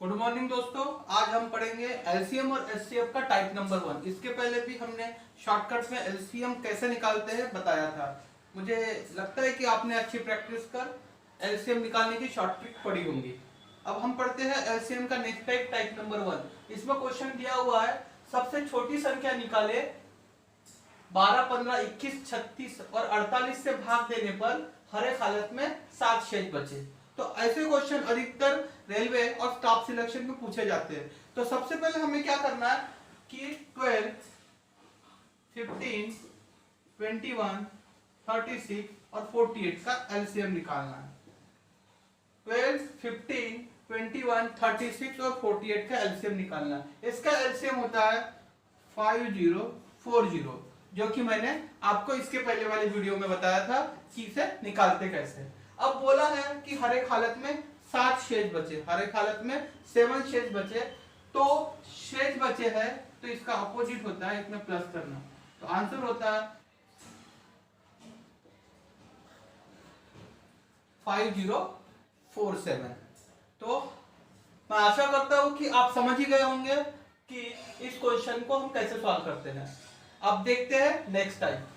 Good morning दोस्तों, आज हम पढ़ेंगे एलसीएम और एचसीएफ का टाइप नंबर 1। इसके पहले भी हमने शॉर्टकट में एलसीएम कैसे निकालते हैं बताया था। मुझे लगता है कि आपने अच्छी प्रैक्टिस कर एलसीएम निकालने की शॉर्ट ट्रिक पढ़ी होंगी। अब हम पढ़ते हैं एलसीएम का नेक्स्ट टाइप, टाइप नंबर 1। इसमें क्वेश्चन दिया हुआ है सबसे छोटी संख्या निकाले, 12, 15, 21, 36 और 48 से भाग देने पर हर एक हालत में 7 शेष बचे। तो ऐसे क्वेश्चन अधिकतर रेलवे और स्टाफ सिलेक्शन में पूछे जाते हैं। तो सबसे पहले हमें क्या करना है कि 12, 15, 21, 36 और 48 का एलसीएम निकालना है। 12, 15, 21, 36 और 48 का एलसीएम निकालना है। इसका एलसीएम होता है 5040, जो कि मैंने आपको इसके पहले वाले वीडियो में बताया था कि इसे निकालते कैसे। अब बोला है कि हर एक हालत में 7 शेष बचे, हर एक हालत में 7 शेष बचे। तो शेष बचे है तो इसका अपोजिट होता है इसमें प्लस करना। तो आंसर होता है 5047। तो मैं आशा करता हूं कि आप समझ ही गए होंगे कि इस क्वेश्चन को हम कैसे सॉल्व करते हैं। अब देखते हैं नेक्स्ट टाइप।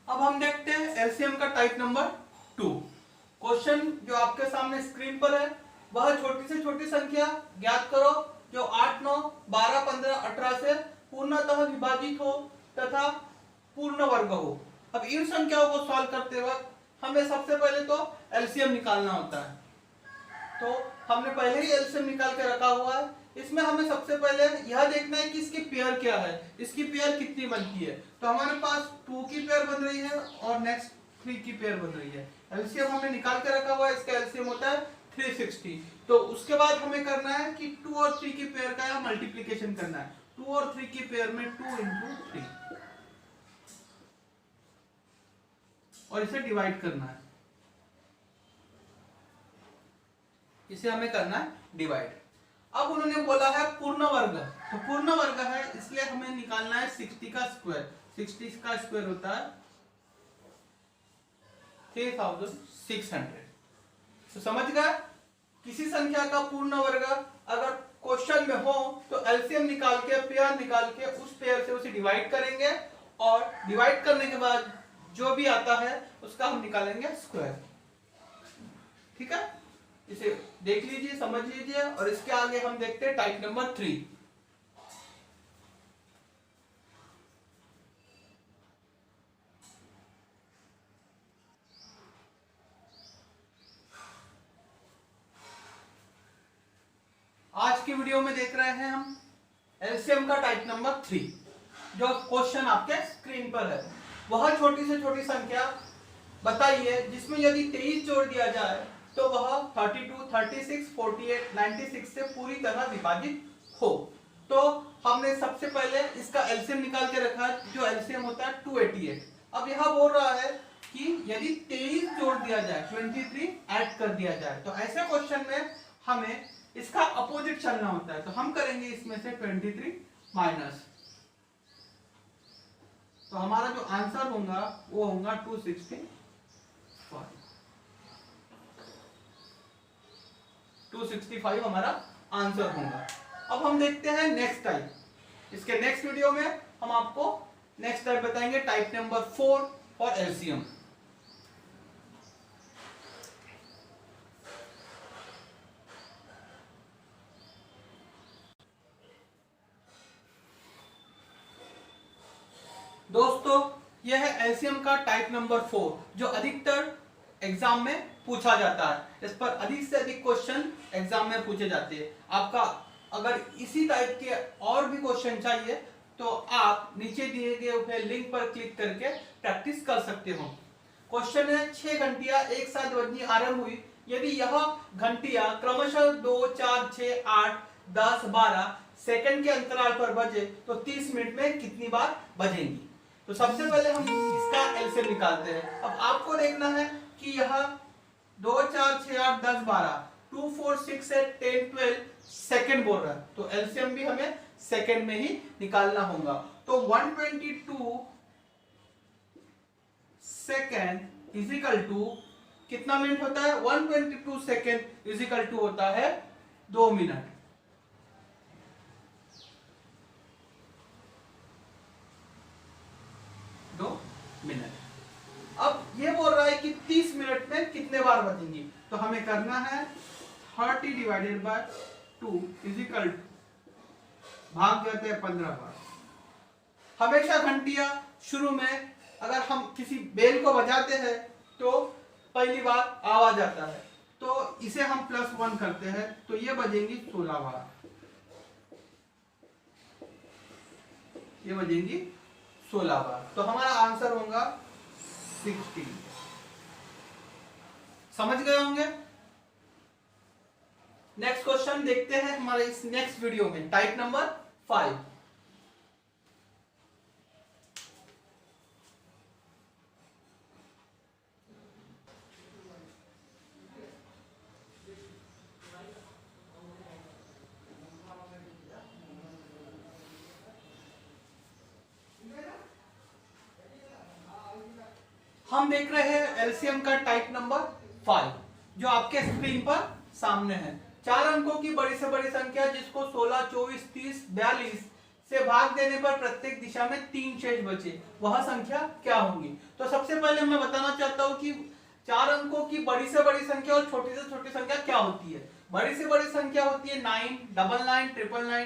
अब हम देखते हैं एलसीएम का टाइप नंबर 2। क्वेश्चन जो आपके सामने स्क्रीन पर है वह छोटी से छोटी संख्या ज्ञात करो जो 8, 9, 12, 15, 18 से पूर्णतः विभाजित हो तथा पूर्ण वर्ग हो। अब इन संख्याओं को सॉल्व करते वक्त हमें सबसे पहले तो एलसीएम निकालना होता है। तो हमने पहले ही एलसीएम निकाल के रखा हुआ है। इसमें हमें सबसे पहले यह देखना है कि इसकी पेयर क्या है, इसकी पेयर कितनी बनती है। तो हमारे पास 2 की पेयर बन रही है और नेक्स्ट 3 की पेयर बन रही है। एलसीएम हमने निकाल के रखा हुआ है, इसका एलसीएम होता है 360। तो उसके बाद हमें करना है कि 2 और 3 की पेयर का मल्टीप्लीकेशन करना है। 2 और 3 की पेयर में 2 × 3 और इसे डिवाइड करना है। इसे हमें करना है डिवाइड। अब उन्होंने बोला है पूर्ण वर्ग, तो पूर्ण वर्ग है इसलिए हमें निकालना है 60 का स्क्वायर। 60 का स्क्वायर होता है 3600। तो समझ गए, किसी संख्या का पूर्ण वर्ग अगर क्वेश्चन में हो तो एलसीएम निकाल के पेयर निकाल के उस पेयर से उसे डिवाइड करेंगे और डिवाइड करने के बाद जो भी आता है उसका हम निकालेंगे स्क्वायर। ठीक है, इसे देख लीजिए, समझ लीजिए। और इसके आगे हम देखते हैं टाइप नंबर 3। आज की वीडियो में देख रहे हैं हम एलसीएम का टाइप नंबर 3। जो क्वेश्चन आपके स्क्रीन पर है वह छोटी से छोटी संख्या बताइए जिसमें यदि 23 जोड़ दिया जाए तो वह 32, 36, 48, 96 से पूरी तरह विभाजित हो। तो हमने सबसे पहले इसका एलसीएम निकाल के रखा है जो एलसीएम होता है 288। अब यह बोल रहा है कि यदि 23 जोड़ दिया जाए, 23 ऐड कर दिया जाए, तो ऐसे क्वेश्चन में हमें इसका अपोजिट चलना होता है। तो हम करेंगे इसमें से 23 माइनस। तो हमारा जो आंसर होगा वो होगा 265। 265 हमारा आंसर होगा। अब हम देखते हैं नेक्स्ट टाइप। इसके नेक्स्ट वीडियो में हम आपको नेक्स्ट टाइप बताएंगे, टाइप नंबर 4 फॉर एलसीएम। दोस्तों यह है एलसीएम का टाइप नंबर 4 जो अधिकतर एग्जाम में पूछा जाता है। इस पर अधिक से अधिक क्वेश्चन एग्जाम में पूछे जाते हैं। आपका अगर इसी टाइप के और भी क्वेश्चन चाहिए तो आप नीचे दिए गए हुए लिंक पर क्लिक करके प्रैक्टिस कर सकते हो। क्वेश्चन है 6 घंटियां एक साथ बजनी आरंभ हुई, यदि यह घंटियां क्रमशः 2, 4, 6, 8, 10, 12 सेकंड के अंतराल पर बजे तो 30 मिनट में कितनी बार बजेंगी। तो सबसे पहले हम इसका एलसीएम निकालते हैं। अब आपको देखना है कि यह 2 4 6 8 10 12, 2 4 6 8 10 12 सेकंड बोल रहा है, तो एलसीएम भी हमें सेकंड में ही निकालना होगा। तो 122 सेकंड इजिकल टू कितना मिनट होता है? 122 सेकंड इजिकल टू होता है 2 मिनट। अब ये बोल रहा है कि 30 मिनट में कितने बार बजेंगी, तो हमें करना है 30 डिवाइडेड बाय 2 इजिकल टू भाग जाते हैं 15 बार। हमेशा घंटियां शुरू में अगर हम किसी बेल को बजाते हैं तो पहली बार आवाज आता है, तो इसे हम +1 करते हैं, तो ये बजेंगी 16 बार, ये बजेंगी 16 बार। तो हमारा आंसर होगा 60। समझ गए होंगे। नेक्स्ट क्वेश्चन देखते हैं हमारे इस नेक्स्ट वीडियो में, टाइप नंबर 5। हम देख रहे हैं एलसीएम का टाइप नंबर 5 जो आपके स्क्रीन पर सामने है। 4 अंकों की बड़ी से बड़ी संख्या जिसको 16, 24, 30, 42 से भाग देने पर प्रत्येक दिशा में 3 शेष बचे, वह संख्या क्या होंगी? तो सबसे पहले मैं बताना चाहता हूं कि 4 अंकों की बड़ी से बड़ी संख्या और छोटी से छोटी संख्या क्या होती है। बड़ी से बड़ी संख्या होती है 9, 99, 999,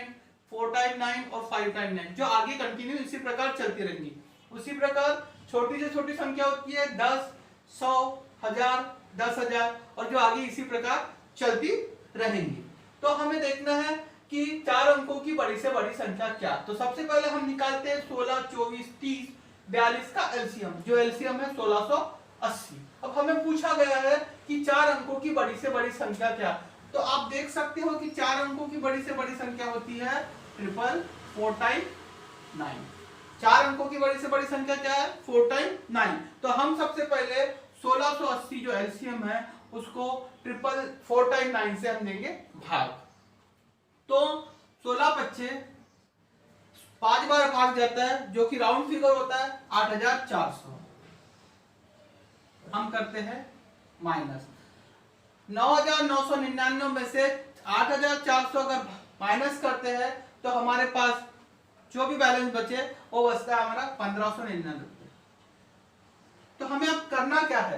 4 टाइम 9 और 5 टाइम 9, जो आगे कंटिन्यू इसी प्रकार चलती रहेंगी। उसी प्रकार छोटी से छोटी संख्या होती है 10, 100, 1000, 10,000 और जो आगे इसी प्रकार चलती रहेंगी। तो हमें देखना है कि 4 अंकों की बड़ी से बड़ी संख्या क्या। तो सबसे पहले हम निकालते हैं 16, 24, 30, 42 का एलसीएम, जो एलसीएम है 1680। अब हमें पूछा गया है कि 4 अंकों की बड़ी से बड़ी संख्या क्या। तो आप देख सकते हो कि 4 अंकों की बड़ी से बड़ी संख्या होती है 4 टाइम 9। 4 अंकों की बड़ी से बड़ी संख्या क्या है? 4 टाइम 9। तो हम सबसे पहले 1680 जो एलसीएम है उसको 4 टाइम 9 से हम देंगे भाग। तो 16 बच्चे 5 बार भाग जाता है, जो कि राउंड फिगर होता है 8400। हम करते हैं माइनस 9999 में से 8400 अगर माइनस करते हैं तो हमारे पास जो भी बैलेंस बचे वो बचता है हमारा 1599। तो हमें अब करना क्या है?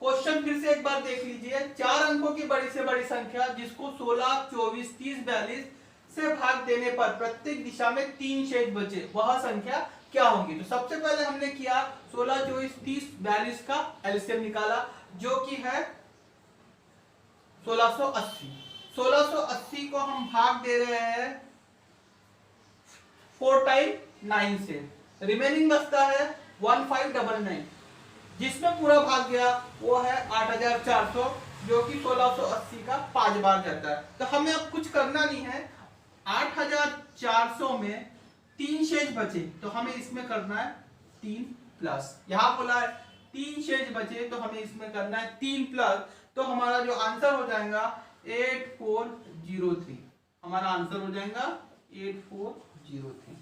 क्वेश्चन फिर से एक बार देख लीजिए। 4 अंकों की बड़ी से बड़ी संख्या जिसको 16, 24, 30, 42 से भाग देने पर प्रत्येक दिशा में 3 शेष बचे, वह संख्या क्या होगी? तो सबसे पहले हमने किया 16, 24, 30, 42 का एलसीएम निकाला, जो कि है 1680। 1680 को हम भाग दे रहे हैं 4 टाइम 9 से, रिमेनिंग बचता है 1599, जिसमें पूरा भाग गया वो है 8400, जो कि 1680 का 5 बार जाता है। तो हमें अब कुछ करना नहीं है। 8400 में 3 शेष बचे, तो हमें इसमें करना है 3 प्लस। यहां बोला है 3 शेष बचे, तो हमें इसमें करना है 3 प्लस। तो हमारा जो आंसर हो जाएगा 8403। हमारा आंसर हो जाएगा 8403।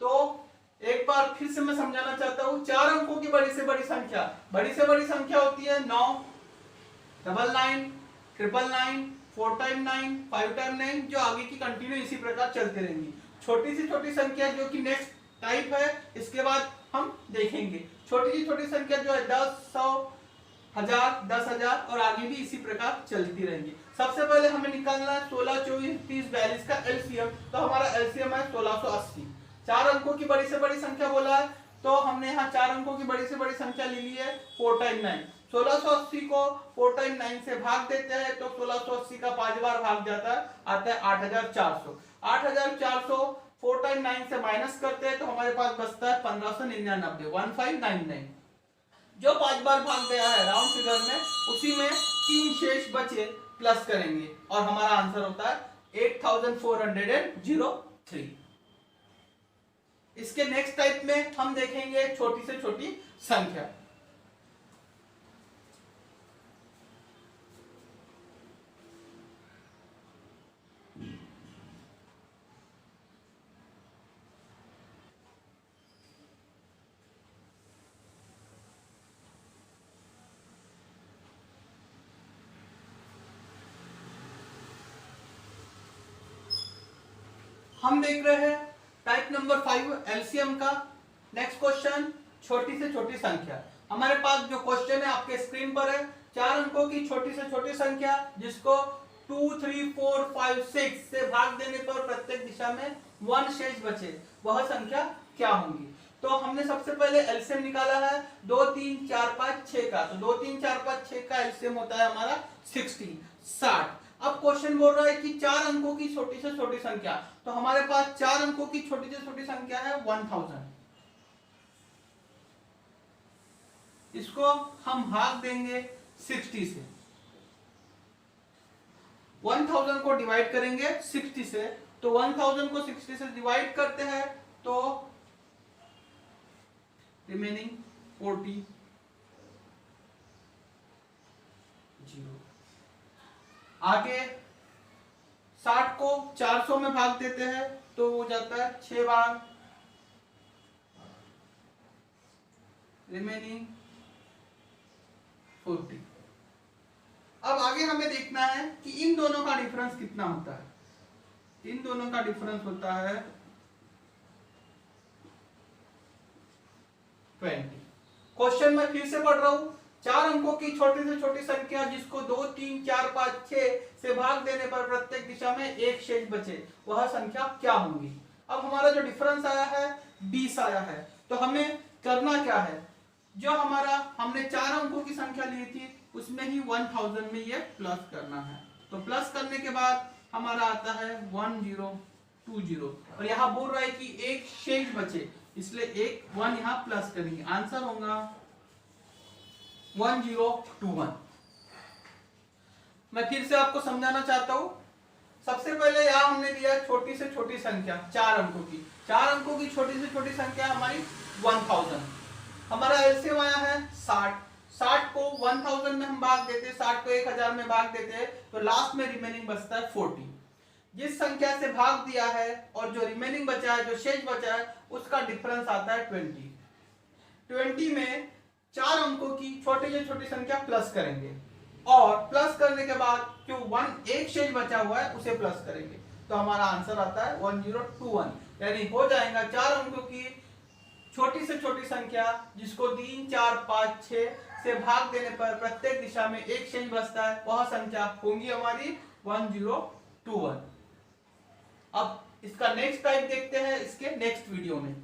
तो एक बार फिर से मैं समझाना चाहता हूं, 4 अंकों की बड़ी से बड़ी संख्या, बड़ी से बड़ी संख्या होती है 9, 99, 999, 4 टाइम 9, 5 टाइम 9, जो आगे की कंटिन्यू इसी प्रकार चलती रहेंगी। छोटी सी छोटी संख्या जो कि नेक्स्ट टाइप है, इसके बाद हम देखेंगे। छोटी सी छोटी संख्या जो है 10, 100, 1000, 10,000 और आगे भी इसी प्रकार चलती रहेंगी। सबसे पहले हमें निकालना है 16, 24, 30, 42 का एलसीएम। तो हमारा एलसीएम है 1680। 4 अंकों की बड़ी से बड़ी संख्या बोला है, तो हमने यहाँ 4 अंकों की बड़ी से बड़ी संख्या ले ली है 4 टाइम 9। 1680 को 4 टाइम 9 से भाग देते हैं तो 1680 का 5 बार भाग जाता है, आता है 8400। 8400 4 टाइम 9 से माइनस करते हैं तो हमारे पास बचता है 1599, 1599, जो 5 बार भाग गया है राउंड फिगर में, उसी में 3 शेष बचे प्लस करेंगे और हमारा आंसर होता है 8403। इसके नेक्स्ट टाइप में हम देखेंगे छोटी से छोटी संख्या। हम देख रहे हैं टाइप नंबर 5 एलसीएम का। नेक्स्ट क्वेश्चन, छोटी से छोटी संख्या। हमारे पास जो क्वेश्चन है आपके स्क्रीन पर है, 4 अंकों की छोटी से छोटी संख्या जिसको 2, 3, 4, 5, 6 से भाग देने पर प्रत्येक दिशा में 1 शेष बचे, वह संख्या क्या होंगी। तो हमने सबसे पहले एलसीएम निकाला है 2, 3, 4, 5, 6 का। तो 2, 3, 4, 5, 6 का एलसीएम होता है हमारा 60। अब क्वेश्चन बोल रहा है कि 4 अंकों की छोटी से छोटी संख्या। तो हमारे पास 4 अंकों की छोटी से छोटी संख्या है 1000। इसको हम भाग देंगे 60 से। 1000 को डिवाइड करेंगे 60 से, तो 1000 को 60 से डिवाइड करते हैं तो रिमेनिंग 40 0। आगे 60 को 400 में भाग देते हैं तो हो जाता है 6 बार, रिमेनिंग 40। अब आगे हमें देखना है कि इन दोनों का डिफरेंस कितना होता है। इन दोनों का डिफरेंस होता है 20। क्वेश्चन में फिर से पढ़ रहा हूं, 4 अंकों की छोटी से छोटी संख्या जिसको 2, 3, 4, 5, 6 से भाग देने पर प्रत्येक दिशा में 1 शेष बचे, वह संख्या क्या होंगी। अब हमारा जो डिफरेंस आया है 20 आया है, तो हमें करना क्या है, जो हमारा हमने 4 अंकों की संख्या ली थी उसमें ही 1000 में ये प्लस करना है। तो प्लस करने के बाद हमारा आता है 1020, और यहाँ बोल रहा है कि 1 शेष बचे, इसलिए 1 यहाँ प्लस करेंगे। आंसर होगा 1021। मैं फिर से आपको समझाना चाहता हूं। सबसे पहले यहाँ हमने लिया छोटी से छोटी संख्या 4 अंकों की। 4 अंकों की छोटी से छोटी संख्या हमारी 1000। हमारा एलसीएम आया है 60। 60 को 1000 में हम भाग देते, 60 को 1000 में भाग देते, तो लास्ट में रिमेनिंग बचता है 40। जिस संख्या से भाग दिया है और जो रिमेनिंग बचा है, जो शेष बचा है, उसका डिफरेंस आता है 20। 20 में 4 अंकों की छोटी से छोटी संख्या प्लस करेंगे, और प्लस करने के बाद जो 1 शेष बचा हुआ है उसे प्लस करेंगे, तो हमारा आंसर आता है 1021। यानी हो जाएगा 4 अंकों की छोटी से छोटी संख्या जिसको 3, 4, 5, 6 से भाग देने पर प्रत्येक दिशा में 1 शेष बचता है, वह संख्या होंगी हमारी 1021। अब इसका नेक्स्ट टाइप देखते हैं इसके नेक्स्ट वीडियो में।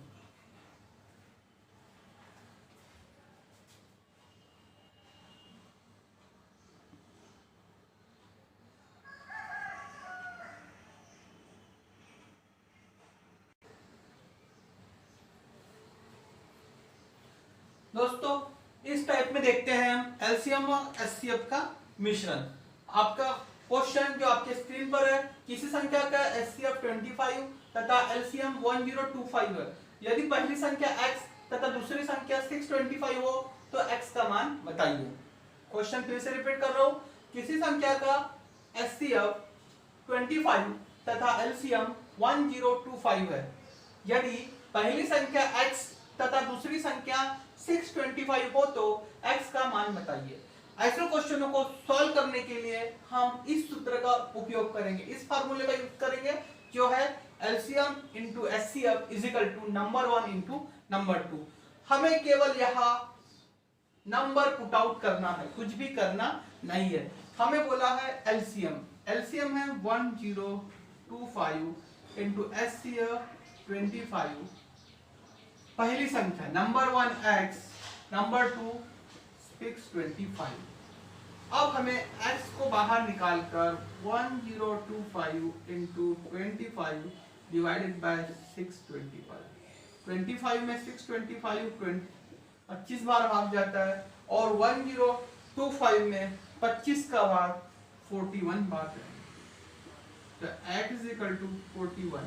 दोस्तों इस टाइप में देखते हैं हम एलसीएम और एचसीएफ का मिश्रण। आपका क्वेश्चन जो आपके स्क्रीन पर है, किसी संख्या का एचसीएफ 25 तथा एलसीएम 1025 है। यदि पहली संख्या x तथा दूसरी संख्या 625 हो तो x का मान बताइए। क्वेश्चन फिर से रिपीट कर रहा हूं, किसी संख्या का एचसीएफ 25 तथा एलसीएम 1025 है। यदि पहली संख्या x तथा दूसरी संख्या 625 हो तो x का मान बताइए। ऐसे क्वेश्चनों को सॉल्व करने के लिए हम इस सूत्र का उपयोग करेंगे, इस फार्मूले का यूज करेंगे, जो है LCM into HCF is equal to number 1 into number 2। हमें केवल यहाँ नंबर पुट आउट करना है, कुछ भी करना नहीं है। हमें बोला है एलसीएम, एलसीएम है 1025 इंटू एचसीएफ 25। पहली संख्या नंबर 1 x, नंबर 2 625। अब हमें x को बाहर निकालकर 1025 इंटू 25 डिवाइडेड बाय 625। 25 में 625 25 बार भाग जाता है, और 1025 में 25 का भाग 41 बार है, तो x इज इक्वल टू 41।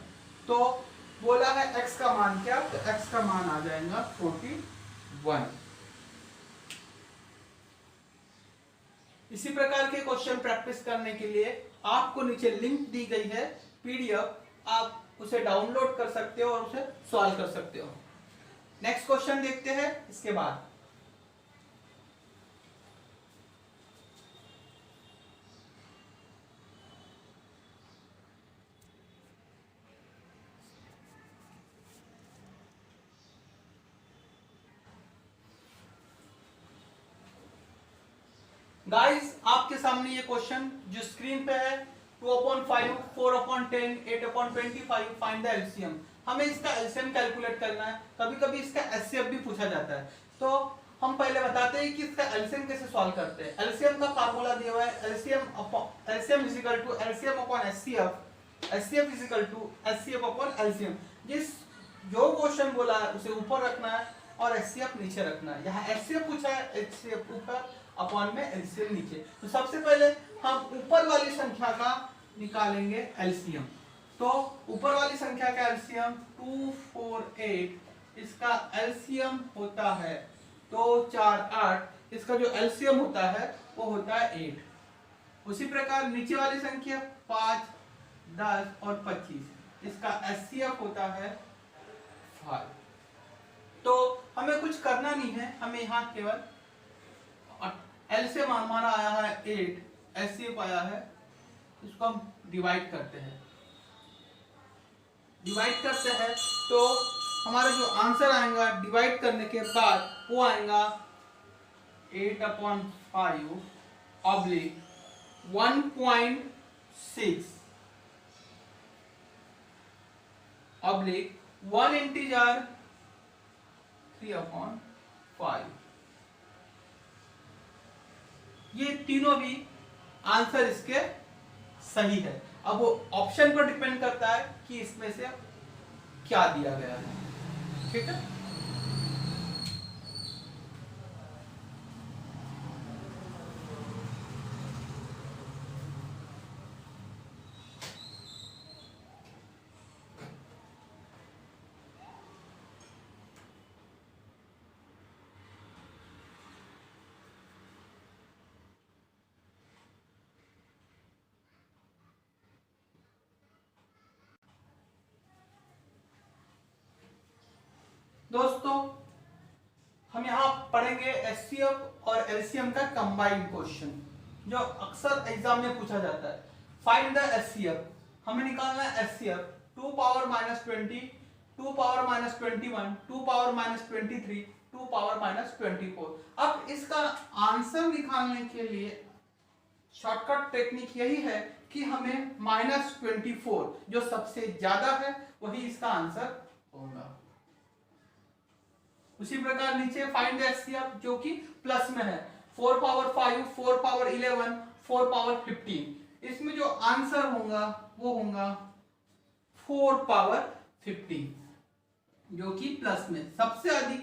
तो बोला है x का मान क्या, तो x का मान आ जाएगा 41। इसी प्रकार के क्वेश्चन प्रैक्टिस करने के लिए आपको नीचे लिंक दी गई है पीडीएफ, आप उसे डाउनलोड कर सकते हो और उसे सॉल्व कर सकते हो। नेक्स्ट क्वेश्चन देखते हैं इसके बाद। गाइस आपके सामने ये क्वेश्चन जो स्क्रीन पे है 2/5, 4/10, 8/25, फाइंड द एलसीएम। हमें इसका एलसीएम कैलकुलेट करना है। कभी कभी इसका एचसीएफ भी पूछा जाता है। तो हम पहले बताते हैं कि इसका एलसीएम कैसे सॉल्व करते हैं। एलसीएम का फार्मूला दिया हुआ है, LCM is equal to LCM upon HCF, HCF is equal to HCF upon LCM. जिस जो क्वेश्चन बोला है उसे ऊपर रखना है और एचसीएफ नीचे रखना है। यहाँ एचसीएफ पूछा है, एचसीएफ ऊपर अपॉन में एलसीएम नीचे। तो सबसे पहले हम ऊपर वाली संख्या का निकालेंगे एलसीएम। तो ऊपर वाली संख्या का एलसीएम 248, इसका एलसीएम होता है 2 4 8, इसका जो एलसीएम होता है वो होता है 8। उसी प्रकार नीचे वाली संख्या 5 10 और 25, इसका एचसीएफ होता है 5। तो हमें कुछ करना नहीं है, हमें यहाँ केवल एलसीएम हमारा आया है 8, एचसीएफ आया है, इसको हम डिवाइड करते हैं। डिवाइड करते हैं तो हमारा जो आंसर आएगा डिवाइड करने के बाद वो आएगा 8/5 ऑब्लिक 1.6 ऑब्लिक 1 इंटीजर 3/5। ये तीनों भी आंसर इसके सही है। अब वो ऑप्शन पर डिपेंड करता है कि इसमें से क्या दिया गया है। ठीक है, दोस्तों हम यहाँ पढ़ेंगे एचसीएफ और एलसीएम का कंबाइंड क्वेश्चन जो अक्सर एग्जाम में पूछा जाता है। फाइंड द एचसीएफ, हमें निकालना है HCF 2 power -20, 2 power -21, 2 power -23, 2 power -24। अब इसका आंसर निकालने के लिए शॉर्टकट टेक्निक यही है कि हमें -24 जो सबसे ज्यादा है वही इसका आंसर होगा। उसी प्रकार नीचे फाइंड द एचसीएफ जो कि प्लस में है 4 पावर 5, 4 पावर 11, 4 पावर 15। इसमें जो आंसर होगा वो होगा 4 पावर 15 जो कि प्लस में सबसे अधिक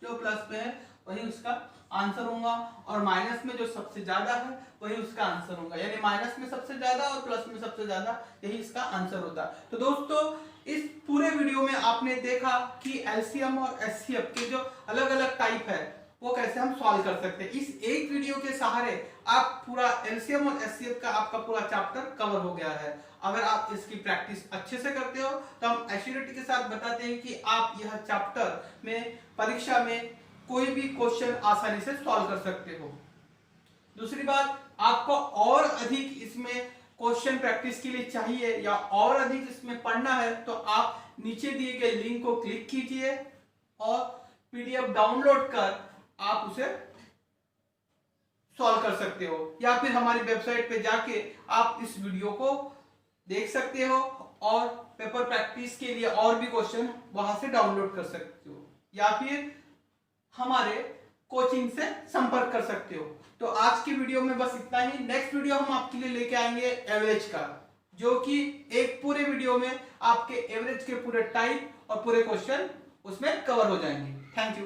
जो प्लस में है वही उसका आंसर होगा, और माइनस में जो सबसे ज्यादा है वही उसका आंसर होगा। यानी माइनस में सबसे ज्यादा और प्लस में सबसे ज्यादा, यही इसका आंसर होता है। तो दोस्तों इस पूरे वीडियो में आपने देखा कि एलसीएम और एचसीएफ के जो अलग अलग टाइप है वो कैसे हम सॉल्व कर सकते हैं। इस एक वीडियो के सहारे आप पूरा एलसीएम और एचसीएफ का आपका पूरा चैप्टर कवर हो गया है। अगर आप इसकी प्रैक्टिस अच्छे से करते हो तो हम एश्योरिटी के साथ बताते हैं कि आप यह चैप्टर में परीक्षा में कोई भी क्वेश्चन आसानी से सॉल्व कर सकते हो। दूसरी बात, आपको और अधिक इसमें क्वेश्चन प्रैक्टिस के लिए चाहिए या और अधिक इसमें पढ़ना है तो आप नीचे दिए गए लिंक को क्लिक कीजिए और पीडीएफ डाउनलोड कर आप उसे सॉल्व कर सकते हो, या फिर हमारी वेबसाइट पे जाके आप इस वीडियो को देख सकते हो और पेपर प्रैक्टिस के लिए और भी क्वेश्चन वहां से डाउनलोड कर सकते हो, या फिर हमारे कोचिंग से संपर्क कर सकते हो। तो आज की वीडियो में बस इतना ही। नेक्स्ट वीडियो हम आपके लिए लेके आएंगे एवरेज का, जो कि एक पूरे वीडियो में आपके एवरेज के पूरे टाइप और पूरे क्वेश्चन उसमें कवर हो जाएंगे। Thank you.